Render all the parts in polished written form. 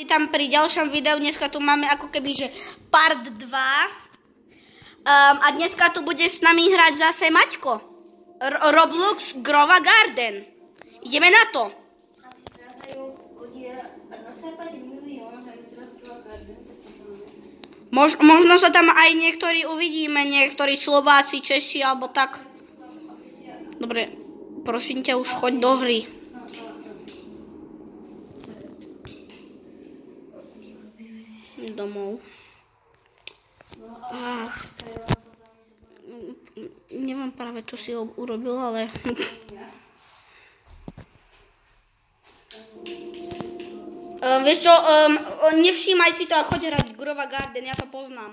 Vítam pri ďalšom videu, dneska tu máme ako keby, že part 2. A dneska tu bude s nami hrať zase Maťko. Roblox Grova Garden. Ideme na to. Možno sa tam aj niektorí uvidíme, niektorí Slováci, Češi alebo tak. Dobre, prosím ťa, už choď do hry. Domov. Neviem práve, čo si urobil, ale... vieš čo, nevšímaj si to a choď hrať Grova Garden, ja to poznám.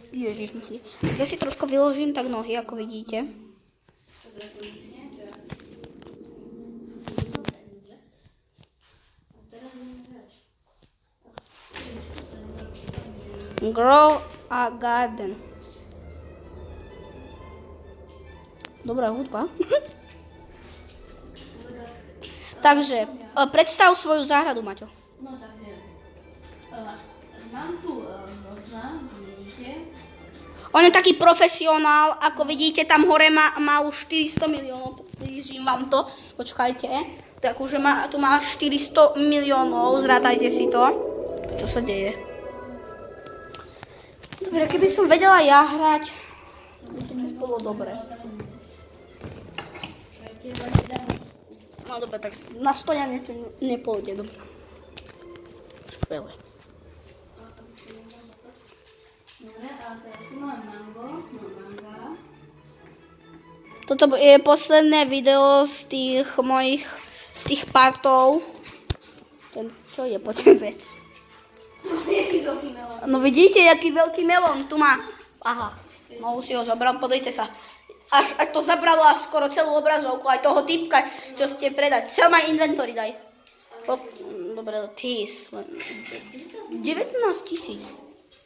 Ježišmarja. Ja si trošku vyložím tak nohy, ako vidíte. Grow a Garden. Dobrá hudba. Takže, predstav svoju záhradu, Maťo. No takže, mám tu roza, vidíte. On je taký profesionál, ako vidíte, tam hore má už 400 miliónov, blížim vám to, počkajte. Tak už tu má 400 miliónov, zrátajte si to, čo sa deje. Dobre, keby som vedela ja hrať, to by bolo dobre. No dobre, tak na stojanie to nepôjde, dobre. Skvelé. Dobre, a teraz tu mám mango, manga. Toto je posledné video z tých partov. Čo je po tebe? No vidíte, aký veľký melón tu má. Aha, no už si ho zobral, podejte sa. Až to zabralo až skoro celú obrazovku, aj toho typka, čo ste predať. Čo má inventory, daj. Dobre, 19 000.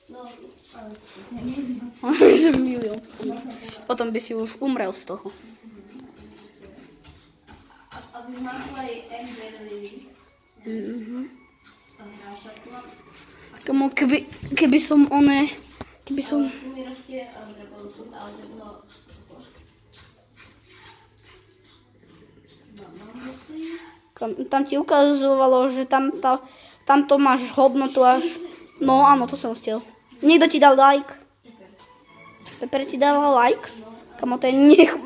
No, milión. Potom by si už umrel z toho. a vy máte aj Ender Lily. Kamu, keby som one... Keby som... Tu mi rastie dragonfruit, ale no... Tam ti ukazovalo, že tam to máš hodnotu až... No áno, to som stiel. Niekto ti dal like. Peper ti dal like? Kamo, to je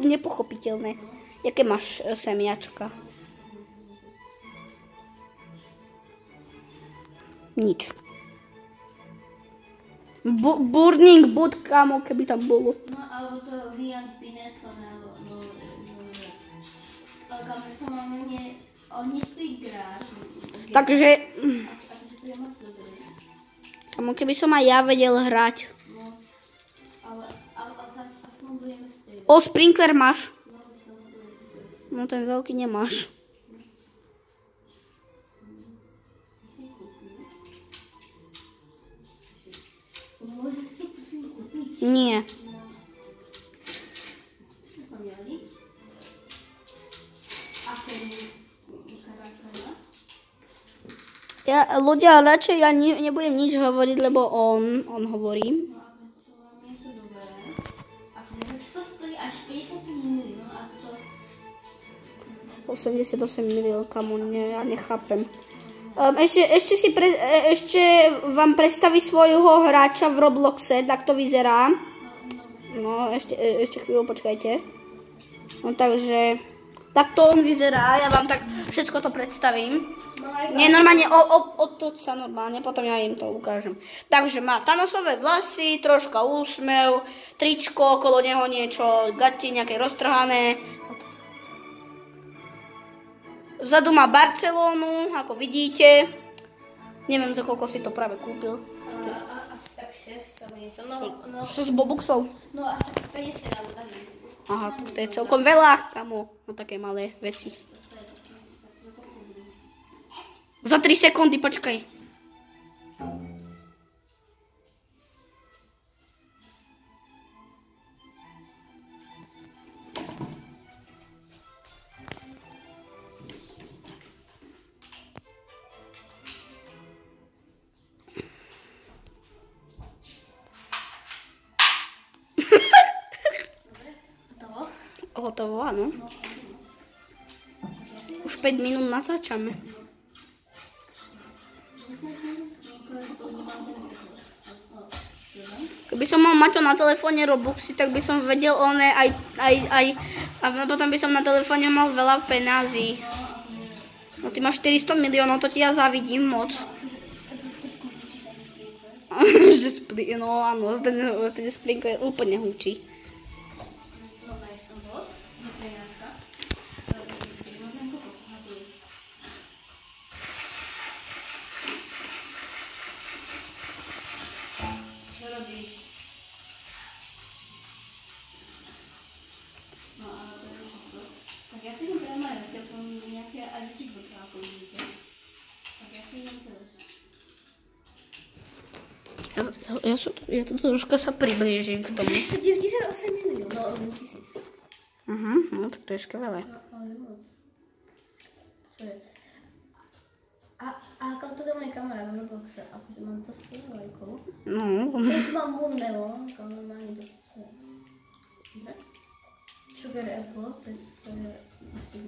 nepochopiteľné. Jaké máš semiačka? Nič. Burning Boot, kamo, keby tam bolo. No, alebo to Vian Pineco, nebo... Ale kamo, to máme oni tu igráš. Takže... Takže to je moc dobré. Kamo, keby som aj ja vedel hrať. No, ale aspoň budeme stejné. O, sprinkler máš. No, ten veľký nemáš. Môžem si prosím kúpiť? Nie. Ľudia, radšej ja nebudem nič hovoriť, lebo on hovorí. No a to vám je to dobré. A to stojí až 55 milión a to... 88 milión, kamo, ja nechápem. Ešte vám predstaví svojho hráča v Robloxe, tak to vyzerá. No, ešte chvíľu počkajte. No takže, takto on vyzerá, ja vám tak všetko to predstavím. Nie, normálne, odtoď sa normálne, potom ja im to ukážem. Takže má Thanosové vlasy, troška úsmev, tričko, okolo neho niečo, gati nejaké roztrhané. Vzadu má Barcelónu, ako vidíte. Neviem, za koľko si to práve kúpil. Asi tak 6 tam niečo, no... 6 bobuxov? No asi tak 50 alebo tak. Aha, to je celkom veľa, kamo, no také malé veci. Za 3 sekundy, počkaj. hotovo, áno. Už 5 minút natáčame. Keby som mal Maťo na telefóne Robuxy, tak by som vedel aj a potom by som na telefóne mal veľa penází. No ty máš 400 miliónov, to ti ja závidím moc. No áno, ten Splinko je úplne húči. Ja tu troška sa priblížim k tomu. 98 miliónov, no 1000. No tak to je skvelé. A kam to je moja kamera v Robloxe? Akože mám to skvelé lajkov. No. Tu mám Moonmelo, kam normálne to je. Dobre? Sugar Apple, to je asi...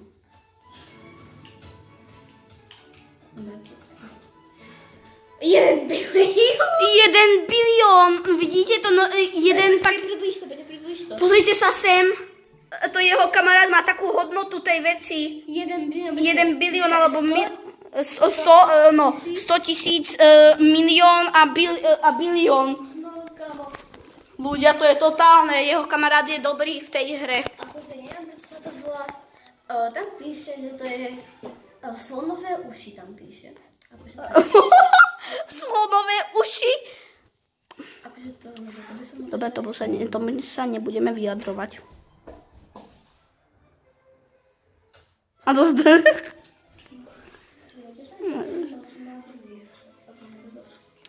1 bilión! Vidíte to? No, jeden tak... Približ to. Pozrite sa sem. To jeho kamarát má takú hodnotu tej veci. 1 bilión. 1 bilión alebo 100 000 milión a bilión. No, kámo. Ľudia, to je totálne. Jeho kamarát je dobrý v tej hre. Akože neviem, prečo sa to volá. Tam píše, že to je slonové uši tam píše. Akože Slonové uši? Akože to by som... Dobre, to sa nebudeme vyjadrovať. A dosť...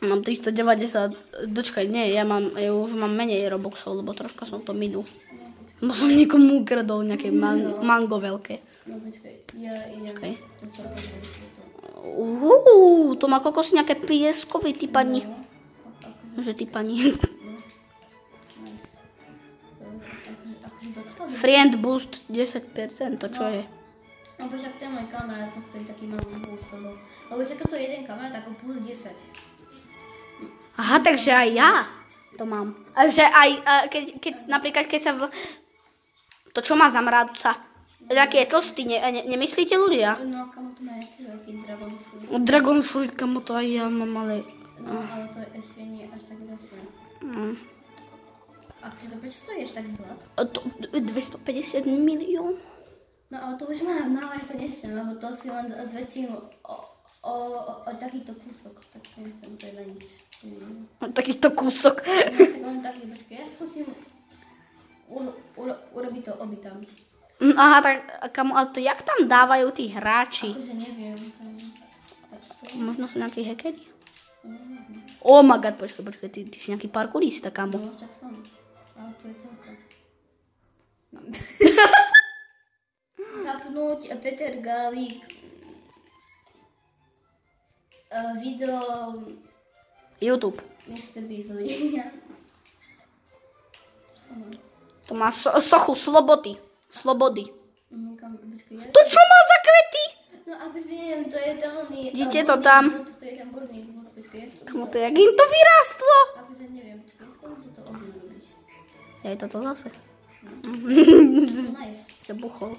Mám 390, dočkaj, nie, ja už mám menej Robuxov, lebo troška som to minul. Bo som niekomu ukradol nejaké mango veľké. No počkaj, ja idem, okay. To sa to má kokos nejaké pieskový, ty pani. Že ty pani. Friend boost 10%, to čo je? No však ten môj kamarát, ktorý taký mal boost, lebo však toto je jeden kamarát, ako plus 10. Aha, takže aj ja to mám. A že aj, napríklad keď sa to čo má za mrádca? Taký je tlstý, nemyslíte ľudia? No, kamo to má nejaký veľký Dragon Fruit. Dragon Fruit, kamo to aj ja mám, ale... No, ale to ešte nie až tak veľké. Akože to prečo stojí až tak veľa? 250 milión. No, ale to už mám, no, ja to nechcem, lebo to si len zväčším o takýto kúsok, tak to nechcem, to je na nič. Takýto kúsok. No, však len taký, počkej, ja skúsim urobiť to obytam. Aha, tak kamo, ale to jak tam dávajú tí hráči? Akože neviem. Možno sú nejakí hackeri? Oh my god, počkaj, ty si nejaký parkourista, kamo. No, tak som. Ale to je toľko. Zapnúť Peter Galík video YouTube. Mr. Beasley. To má sochu slobody. Počkej, To čo má za kvety? no ak viem, to je ten oný... Vidíte to tam? To je ten borný bod, počkej, ja skúsim Kamo to, jak im to vyrastlo? Akože neviem, počkej, ja skúsim to obnoviť. Je toto zase. Nice. Sa buchol.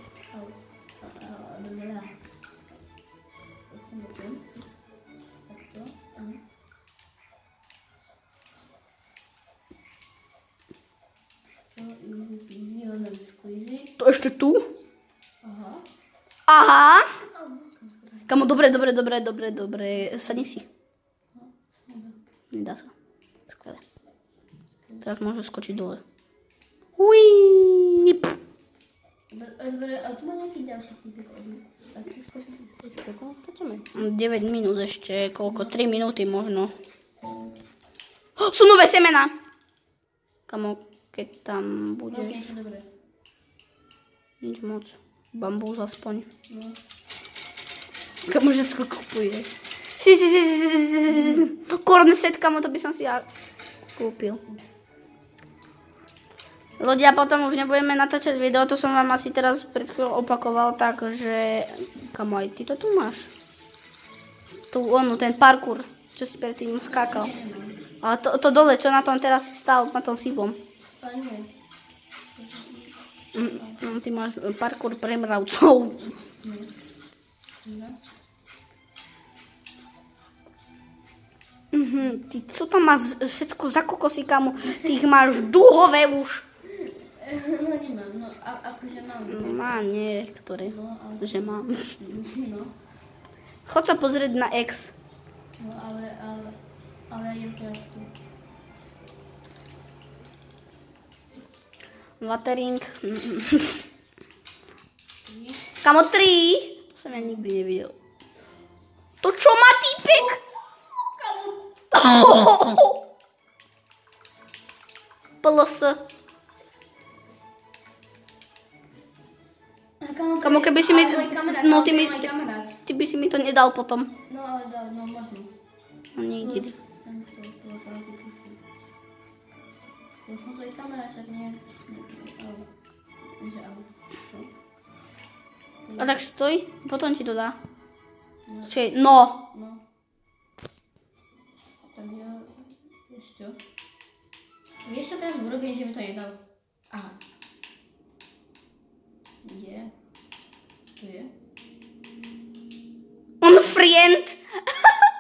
Dobrá. Prosím, doplň. Takto. Easy, len squeezy. To ešte tu? Aha. Aha. Kamo, dobre. Sadni si. Nedá sa. Skvelé. Teraz môže skočiť dole. Uiii. Dobre, a tu má nejaký ďalší typik oby. Tak ty skúsim, koľko nastačame? 9 minút ešte, koľko? 3 minúty možno. Sú nové semená. Kamo, keď tam bude... Vlastne ešte dobre. Nič moc. Bambúz aspoň. No. Kamo všetko kupuje. Corn set, kamo, to by som si ja kúpil. Ľudia, potom už nebudeme natáčať video, to som vám asi teraz pred chvíľou opakoval, takže... Kamo, aj ty to tu máš? Tu ten parkour, čo si predtým skákal. Ale to dole, čo na tom teraz si stál, na tom sivom. Ty máš parkour pre mravcov. Ty co tam máš všetko za kokosy, kamo? Ty ich máš dúhové už. No nemám, no akože mám. No má niektoré, No, ale... že mám. No, Chod sa pozrieť na X. no ale je teraz tu. Watering. Kamo 3. To som ja nikdy nevidel. To čo má týpek? PS. Kamo, keby si mi... No, ty by si mi to nedal potom. No, ale dá, no možno. No, niekde. Ja som tvoj kamarát, však nie. A tak stoj, potom ti to dá. Čiže, no. No. Tak ja... Vieš čo? Vieš čo teraz urobím, že mi to nedal? Aha. Kde? Tu je? On friend.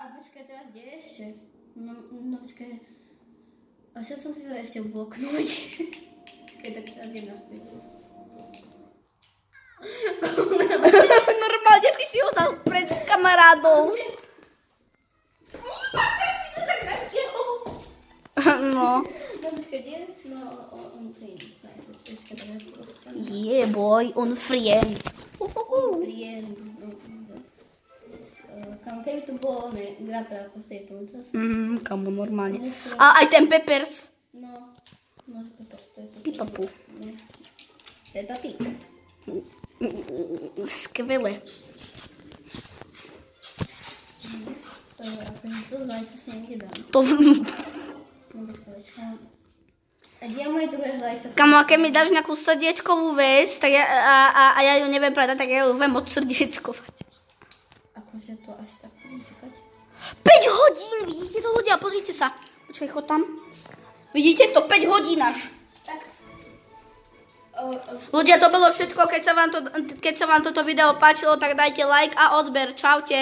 A počkaj, teraz kde je ešte? No počkaj. A čo som si to ešte bloknúť? Počkaj, tak teraz idem naspäť. Normálne si ho dal pred kamarádov. No. No počkaj, kde? No, on friend. Počkaj, teraz Yeah boy, on friend. friend. Kam keby tu bolo grapel ako v tejto účasti. Kamo, normálne. A aj ten Peppers. No, Peppers, to je to. Pipapu. To je taký. Skvelé. To je akože to znamená, čo si niekde dám. To... No počkaj. A kde je moje druhé hľajso? Kamo, a keď mi dáš nejakú srdiečkovú vec, tak ja ju neviem predať, tak ja ju viem odsrdiečkovať. Akože to až tak budem čakať. 5 hodín, vidíte to ľudia, pozrite sa. Počkaj, chod tam. Vidíte to, 5 hodín až. Tak. Ľudia, to bolo všetko, keď sa vám toto video páčilo, tak dajte like a odber. Čaute.